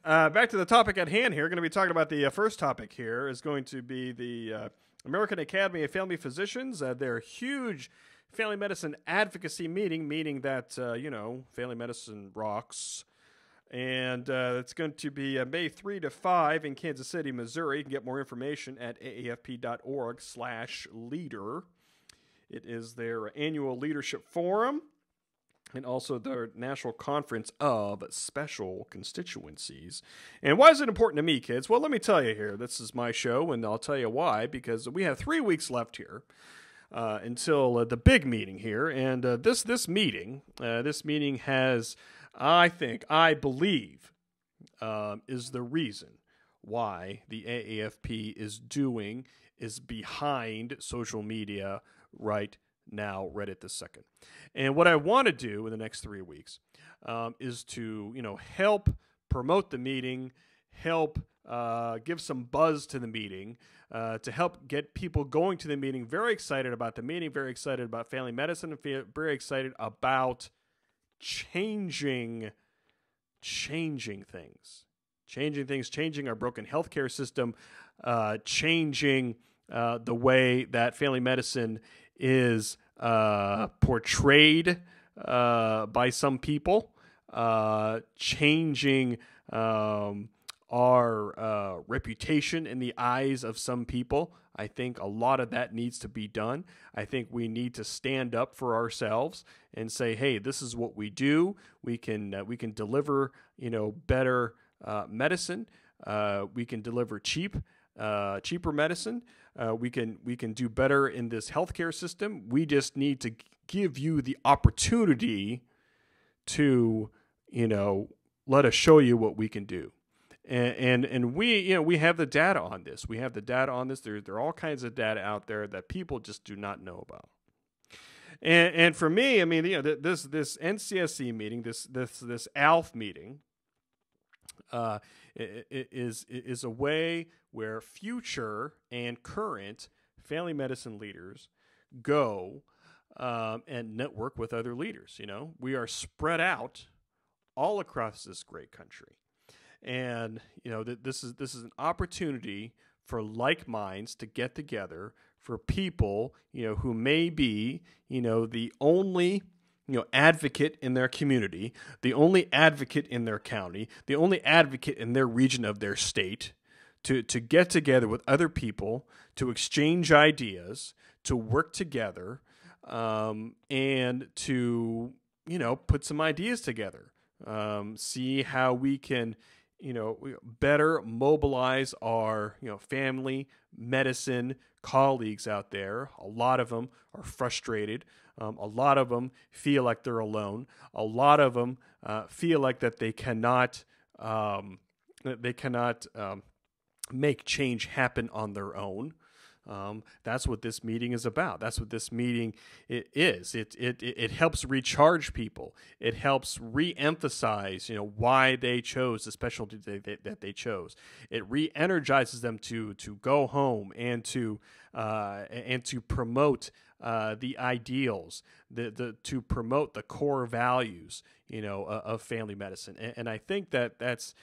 Back to the topic at hand here. Going to be talking about the first topic here is going to be the American Academy of Family Physicians. Their huge family medicine advocacy meeting, meaning that, family medicine rocks. And it's going to be May 3 to 5 in Kansas City, Missouri. You can get more information at aafp.org/leader. It is their annual leadership forum and also their National Conference of Special Constituencies. And why is it important to me, kids? Well, let me tell you here. This is my show, and I'll tell you why. Because we have 3 weeks left here until the big meeting here. And this meeting has, I believe, is the reason why the AAFP is behind social media right now, right at this second. And what I want to do in the next 3 weeks is to, help promote the meeting, help give some buzz to the meeting, to help get people going to the meeting, very excited about the meeting, very excited about family medicine, and very excited about changing things, changing our broken healthcare system, changing the way that family medicine is portrayed by some people, changing our reputation in the eyes of some people. I think a lot of that needs to be done. I think we need to stand up for ourselves and say, "Hey, this is what we do. We can deliver, better medicine. We can deliver cheaper medicine. We can do better in this healthcare system. We just need to give you the opportunity to, let us show you what we can do." And we have the data on this. We have the data on this. There are all kinds of data out there that people just do not know about. And for me, this NCSC meeting, this ALF meeting, is a way where future and current family medicine leaders go and network with other leaders. We are spread out all across this great country. And, this is an opportunity for like minds to get together, for people, who may be, the only, advocate in their community, the only advocate in their county, the only advocate in their region of their state, to get together with other people, to exchange ideas, to work together, and to, put some ideas together, see how we can, better mobilize our, family medicine colleagues out there. A lot of them are frustrated. A lot of them feel like they're alone. A lot of them feel like that they cannot make change happen on their own. That's what this meeting is about. That's what this meeting is. It helps recharge people. It helps re-emphasize, why they chose the specialty that they chose. It re-energizes them to go home and to promote the ideals, to promote the core values, of family medicine. And I think that's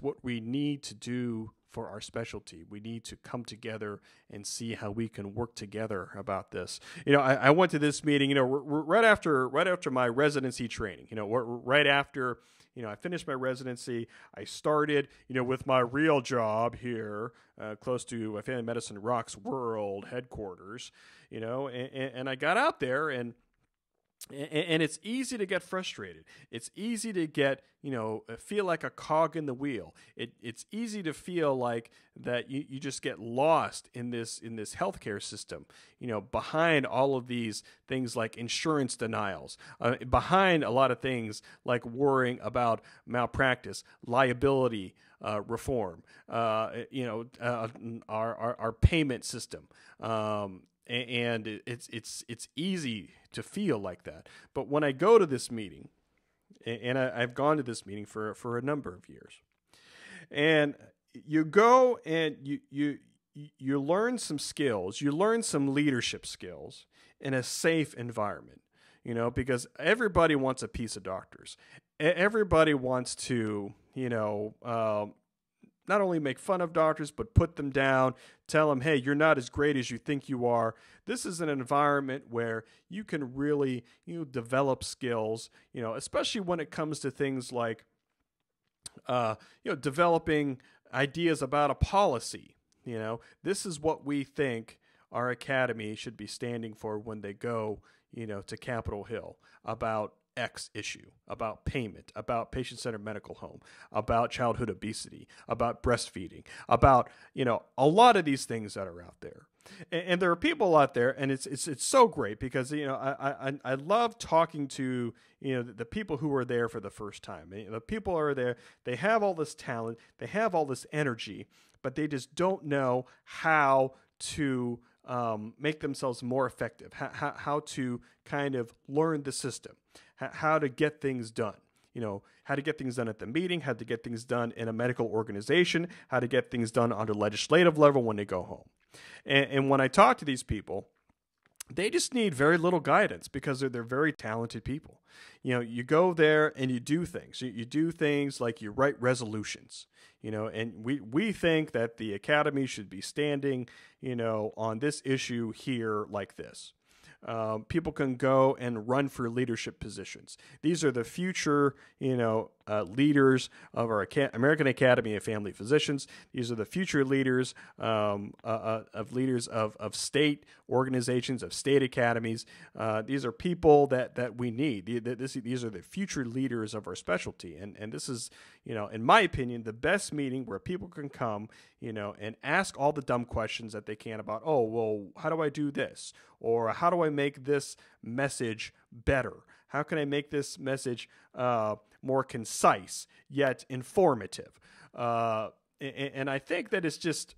what we need to do for our specialty. We need to come together and see how we can work together about this. I went to this meeting, right after my residency training, right after, I finished my residency. I started, with my real job here, close to Family Medicine Rocks World headquarters, and I got out there and it's easy to get frustrated. It's easy to get, feel like a cog in the wheel. It's easy to feel like that you just get lost in this healthcare system, behind all of these things like insurance denials, behind a lot of things like worrying about malpractice, liability reform, our payment system. And it's easy to feel like that. But when I go to this meeting, and I've gone to this meeting for a number of years, and you go and you learn some skills, you learn some leadership skills in a safe environment, because everybody wants a piece of doctors. everybody wants to, not only make fun of doctors, but put them down, tell them, hey, you're not as great as you think you are. This is an environment where you can really, develop skills, especially when it comes to things like, developing ideas about a policy. This is what we think our academy should be standing for when they go, to Capitol Hill about X issue, about payment, about patient-centered medical home, about childhood obesity, about breastfeeding, about, a lot of these things that are out there. And there are people out there, and it's so great because, I love talking to, the people who are there for the first time. The people are there, they have all this talent, they have all this energy, but they just don't know how to make themselves more effective, how to kind of learn the system, how to get things done, how to get things done at the meeting, how to get things done in a medical organization, how to get things done on the legislative level when they go home. And when I talk to these people, they just need very little guidance because they're very talented people. You go there and you do things. You do things like you write resolutions, and we think that the academy should be standing, on this issue here like this. People can go and run for leadership positions. These are the future, leaders of our American Academy of Family Physicians. These are the future leaders of state organizations, of state academies. These are people that we need. These are the future leaders of our specialty. And this is, in my opinion, the best meeting where people can come, and ask all the dumb questions that they can about, oh, well, how do I do this? Or how do I make this message better? How can I make this message more concise yet informative? And I think that it's just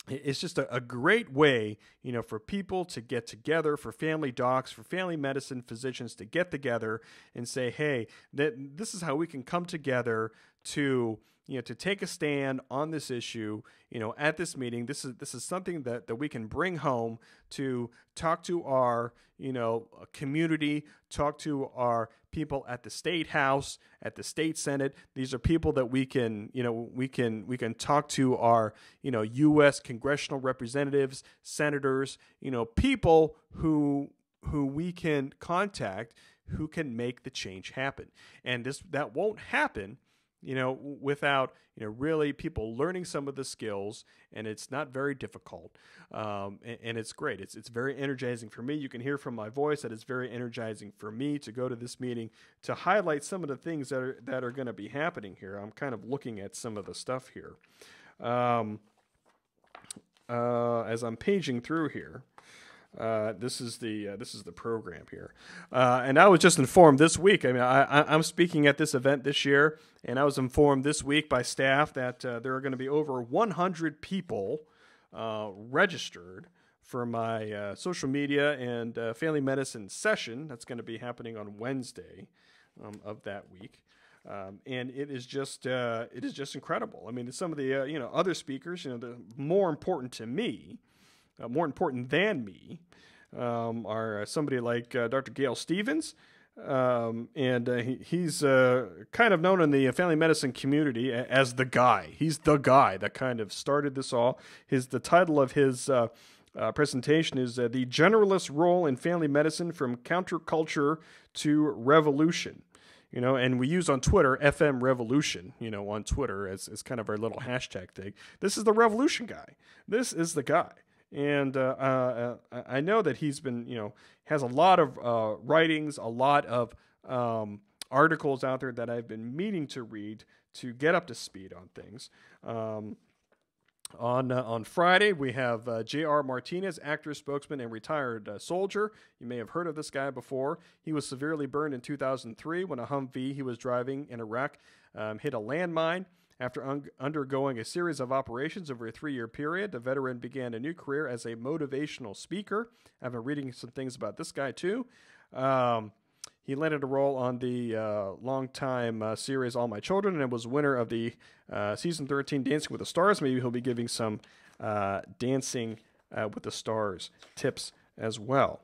a great way, for people to get together, for family docs, for family medicine physicians to get together and say, hey, this is how we can come together to take a stand on this issue, at this meeting. This is something that we can bring home to talk to our, community, talk to our people at the state house, at the state senate. These are people that we can talk to our, U.S. congressional representatives, senators, people who we can contact, who can make the change happen. And that won't happen without, really people learning some of the skills, and it's not very difficult. And it's great. It's very energizing for me. You can hear from my voice that it's very energizing for me to go to this meeting to highlight some of the things that are going to be happening here. I'm kind of looking at some of the stuff here. As I'm paging through here. This is the program here, and I was just informed this week. I mean, I'm speaking at this event this year, and I was informed this week by staff that there are going to be over 100 people registered for my social media and family medicine session that's going to be happening on Wednesday of that week. And it is just incredible. I mean, some of the other speakers, the more important to me. More important than me are somebody like Dr. Gail Stevens, and he's kind of known in the family medicine community as the guy. He's the guy that kind of started this all. The title of his presentation is The Generalist Role in Family Medicine from Counterculture to Revolution. And we use on Twitter, FM Revolution, on Twitter as kind of our little hashtag thing. This is the revolution guy. This is the guy. And I know that he's been, has a lot of writings, a lot of articles out there that I've been meaning to read to get up to speed on things. On Friday, we have J.R. Martinez, actor, spokesman, and retired soldier. You may have heard of this guy before. He was severely burned in 2003 when a Humvee he was driving in Iraq hit a landmine. After undergoing a series of operations over a 3-year period, the veteran began a new career as a motivational speaker. I've been reading some things about this guy, too. He landed a role on the longtime series All My Children and was winner of the Season 13 Dancing with the Stars. Maybe he'll be giving some Dancing with the Stars tips as well.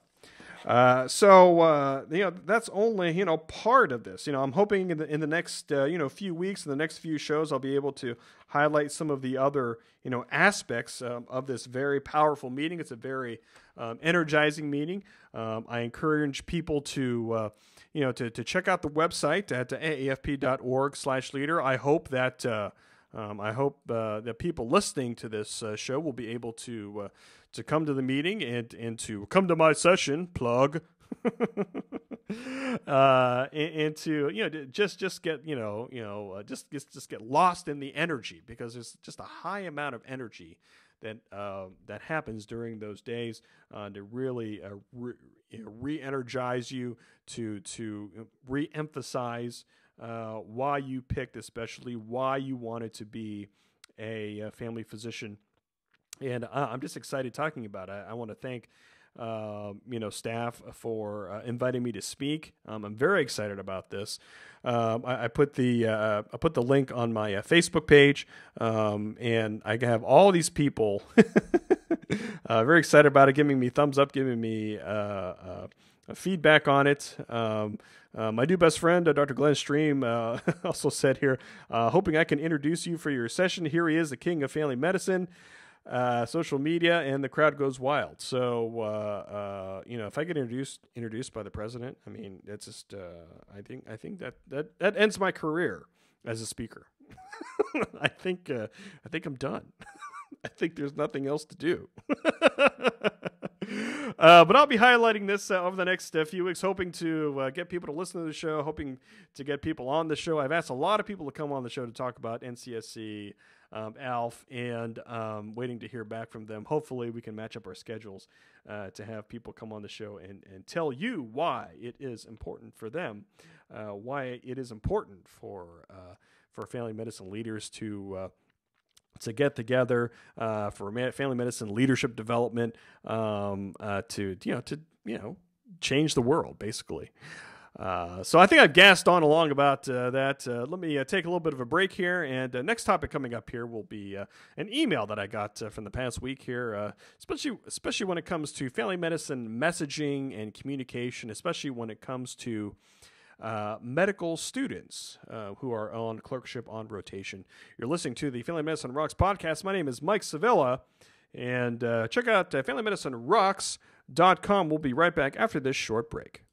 That's only, part of this. I'm hoping in the next, few weeks, in the next few shows, I'll be able to highlight some of the other, aspects of this very powerful meeting. It's a very energizing meeting. I encourage people to, to check out the website at aafp.org/leader. I hope that, that people listening to this show will be able to come to the meeting and to come to my session, plug, and to just get just get lost in the energy, because there's just a high amount of energy that happens during those days to really re-energize you, to re-emphasize why you picked, especially why you wanted to be a family physician. And I'm just excited talking about it. I want to thank, staff for inviting me to speak. I'm very excited about this. I put the link on my Facebook page, and I have all these people very excited about it, giving me thumbs up, giving me feedback on it. My new best friend, Dr. Glenn Stream, also said here, hoping I can introduce you for your session. Here he is, the king of family medicine. Social media, and the crowd goes wild. So, if I get introduced by the president, I mean, that's just, I think that ends my career as a speaker. I think I'm done. I think there's nothing else to do. But I'll be highlighting this over the next few weeks, hoping to get people to listen to the show, hoping to get people on the show. I've asked a lot of people to come on the show to talk about NCSC, ALF, and waiting to hear back from them. Hopefully we can match up our schedules to have people come on the show and tell you why it is important for them, why it is important for family medicine leaders to get together for family medicine leadership development, to change the world, basically. So I think I've gassed on along about that. Let me take a little bit of a break here, and next topic coming up here will be an email that I got from the past week here, especially when it comes to family medicine messaging and communication, especially when it comes to medical students who are on clerkship on rotation. You're listening to the Family Medicine Rocks podcast. My name is Mike Sevilla, and check out FamilyMedicineRocks.com. We'll be right back after this short break.